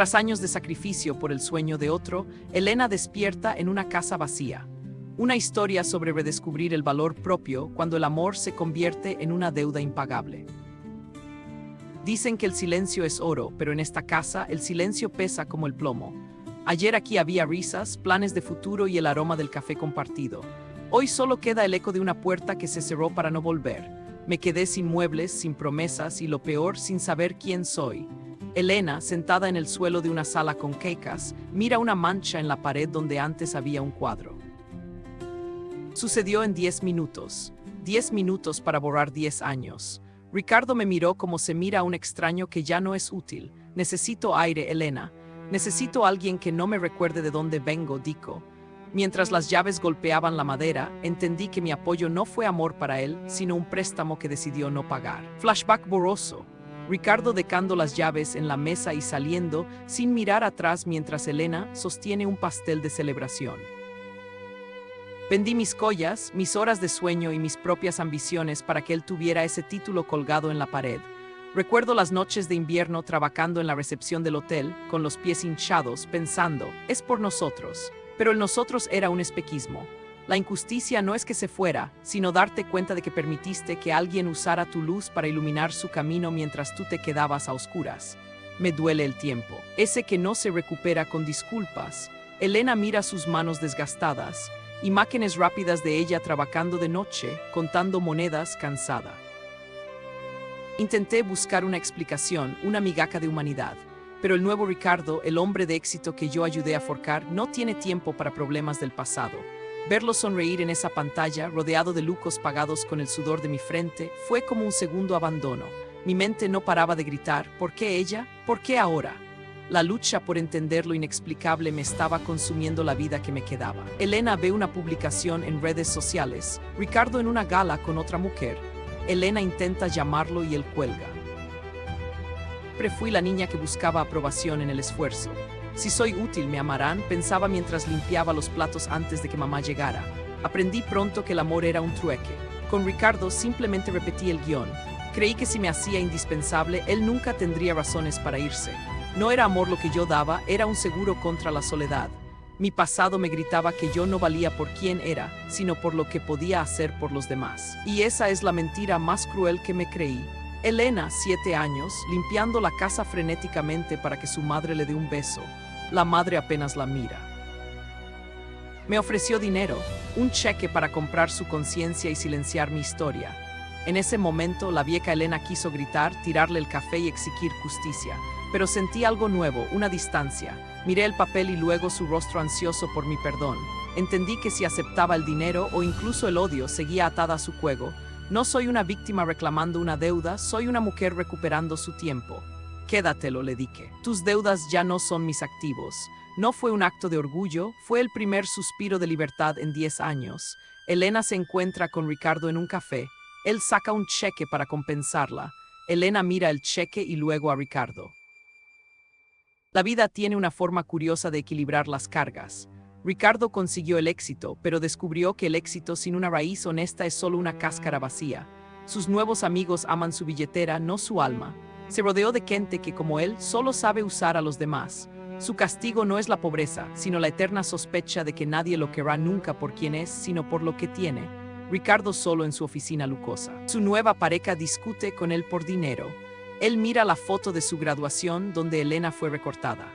Tras años de sacrificio por el sueño de otro, Elena despierta en una casa vacía. Una historia sobre redescubrir el valor propio cuando el amor se convierte en una deuda impagable. Dicen que el silencio es oro, pero en esta casa el silencio pesa como el plomo. Ayer aquí había risas, planes de futuro y el aroma del café compartido. Hoy solo queda el eco de una puerta que se cerró para no volver. Me quedé sin muebles, sin promesas y lo peor, sin saber quién soy. Elena, sentada en el suelo de una sala con quecas, mira una mancha en la pared donde antes había un cuadro. Sucedió en 10 minutos. 10 minutos para borrar 10 años. Ricardo me miró como se mira a un extraño que ya no es útil. Necesito aire, Elena. Necesito alguien que no me recuerde de dónde vengo, dijo. Mientras las llaves golpeaban la madera, entendí que mi apoyo no fue amor para él, sino un préstamo que decidió no pagar. Flashback borroso. Ricardo dejando las llaves en la mesa y saliendo, sin mirar atrás mientras Elena sostiene un pastel de celebración. Vendí mis collas, mis horas de sueño y mis propias ambiciones para que él tuviera ese título colgado en la pared. Recuerdo las noches de invierno trabajando en la recepción del hotel, con los pies hinchados, pensando, es por nosotros. Pero el nosotros era un espejismo. La injusticia no es que se fuera, sino darte cuenta de que permitiste que alguien usara tu luz para iluminar su camino mientras tú te quedabas a oscuras. Me duele el tiempo, ese que no se recupera con disculpas. Elena mira sus manos desgastadas, imágenes rápidas de ella trabajando de noche, contando monedas, cansada. Intenté buscar una explicación, una migaja de humanidad. Pero el nuevo Ricardo, el hombre de éxito que yo ayudé a forjar, no tiene tiempo para problemas del pasado. Verlo sonreír en esa pantalla, rodeado de lucos pagados con el sudor de mi frente, fue como un segundo abandono. Mi mente no paraba de gritar, ¿por qué ella? ¿Por qué ahora? La lucha por entender lo inexplicable me estaba consumiendo la vida que me quedaba. Elena ve una publicación en redes sociales, Ricardo en una gala con otra mujer. Elena intenta llamarlo y él cuelga. Siempre fui la niña que buscaba aprobación en el esfuerzo. Si soy útil, me amarán, pensaba mientras limpiaba los platos antes de que mamá llegara. Aprendí pronto que el amor era un trueque. Con Ricardo simplemente repetí el guión. Creí que si me hacía indispensable, él nunca tendría razones para irse. No era amor lo que yo daba, era un seguro contra la soledad. Mi pasado me gritaba que yo no valía por quién era, sino por lo que podía hacer por los demás. Y esa es la mentira más cruel que me creí. Elena, 7 años, limpiando la casa frenéticamente para que su madre le dé un beso. La madre apenas la mira. Me ofreció dinero, un cheque para comprar su conciencia y silenciar mi historia. En ese momento, la vieja Elena quiso gritar, tirarle el café y exigir justicia. Pero sentí algo nuevo, una distancia. Miré el papel y luego su rostro ansioso por mi perdón. Entendí que si aceptaba el dinero o incluso el odio, seguía atada a su juego. No soy una víctima reclamando una deuda, soy una mujer recuperando su tiempo. Quédatelo, le dije. Tus deudas ya no son mis activos. No fue un acto de orgullo, fue el primer suspiro de libertad en 10 años. Elena se encuentra con Ricardo en un café. Él saca un cheque para compensarla. Elena mira el cheque y luego a Ricardo. La vida tiene una forma curiosa de equilibrar las cargas. Ricardo consiguió el éxito, pero descubrió que el éxito sin una raíz honesta es solo una cáscara vacía. Sus nuevos amigos aman su billetera, no su alma. Se rodeó de gente que, como él, solo sabe usar a los demás. Su castigo no es la pobreza, sino la eterna sospecha de que nadie lo querrá nunca por quien es, sino por lo que tiene. Ricardo solo en su oficina lujosa. Su nueva pareja discute con él por dinero. Él mira la foto de su graduación donde Elena fue recortada.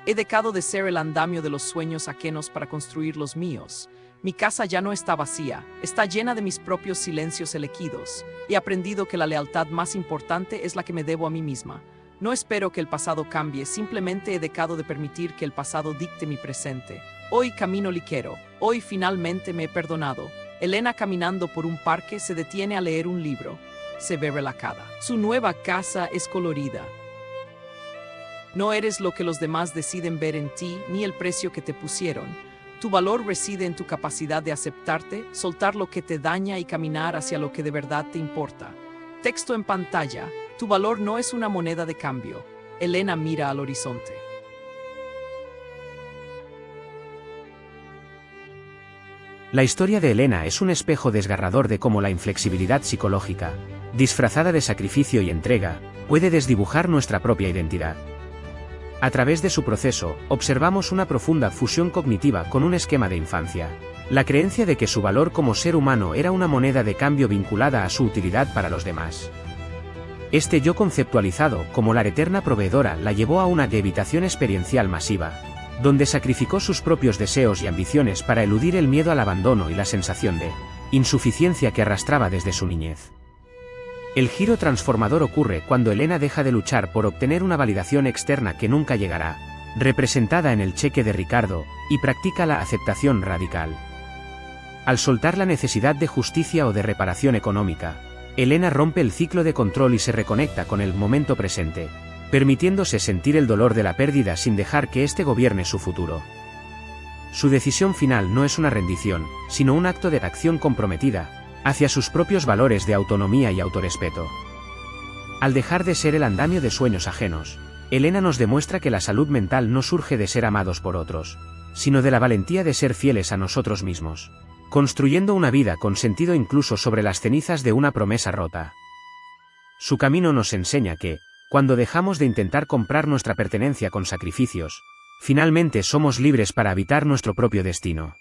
He dejado de ser el andamio de los sueños ajenos para construir los míos. Mi casa ya no está vacía, está llena de mis propios silencios elegidos. He aprendido que la lealtad más importante es la que me debo a mí misma. No espero que el pasado cambie, simplemente he dejado de permitir que el pasado dicte mi presente. Hoy camino ligero, hoy finalmente me he perdonado. Elena, caminando por un parque, se detiene a leer un libro. Se ve relajada. Su nueva casa es colorida. No eres lo que los demás deciden ver en ti, ni el precio que te pusieron. Tu valor reside en tu capacidad de aceptarte, soltar lo que te daña y caminar hacia lo que de verdad te importa. Texto en pantalla. Tu valor no es una moneda de cambio. Elena mira al horizonte. La historia de Elena es un espejo desgarrador de cómo la inflexibilidad psicológica, disfrazada de sacrificio y entrega, puede desdibujar nuestra propia identidad. A través de su proceso, observamos una profunda fusión cognitiva con un esquema de infancia. La creencia de que su valor como ser humano era una moneda de cambio vinculada a su utilidad para los demás. Este yo conceptualizado como la eterna proveedora la llevó a una evitación experiencial masiva, donde sacrificó sus propios deseos y ambiciones para eludir el miedo al abandono y la sensación de insuficiencia que arrastraba desde su niñez. El giro transformador ocurre cuando Elena deja de luchar por obtener una validación externa que nunca llegará, representada en el cheque de Ricardo, y practica la aceptación radical. Al soltar la necesidad de justicia o de reparación económica, Elena rompe el ciclo de control y se reconecta con el momento presente, permitiéndose sentir el dolor de la pérdida sin dejar que éste gobierne su futuro. Su decisión final no es una rendición, sino un acto de acción comprometida hacia sus propios valores de autonomía y autorrespeto. Al dejar de ser el andamio de sueños ajenos, Elena nos demuestra que la salud mental no surge de ser amados por otros, sino de la valentía de ser fieles a nosotros mismos, construyendo una vida con sentido incluso sobre las cenizas de una promesa rota. Su camino nos enseña que, cuando dejamos de intentar comprar nuestra pertenencia con sacrificios, finalmente somos libres para habitar nuestro propio destino.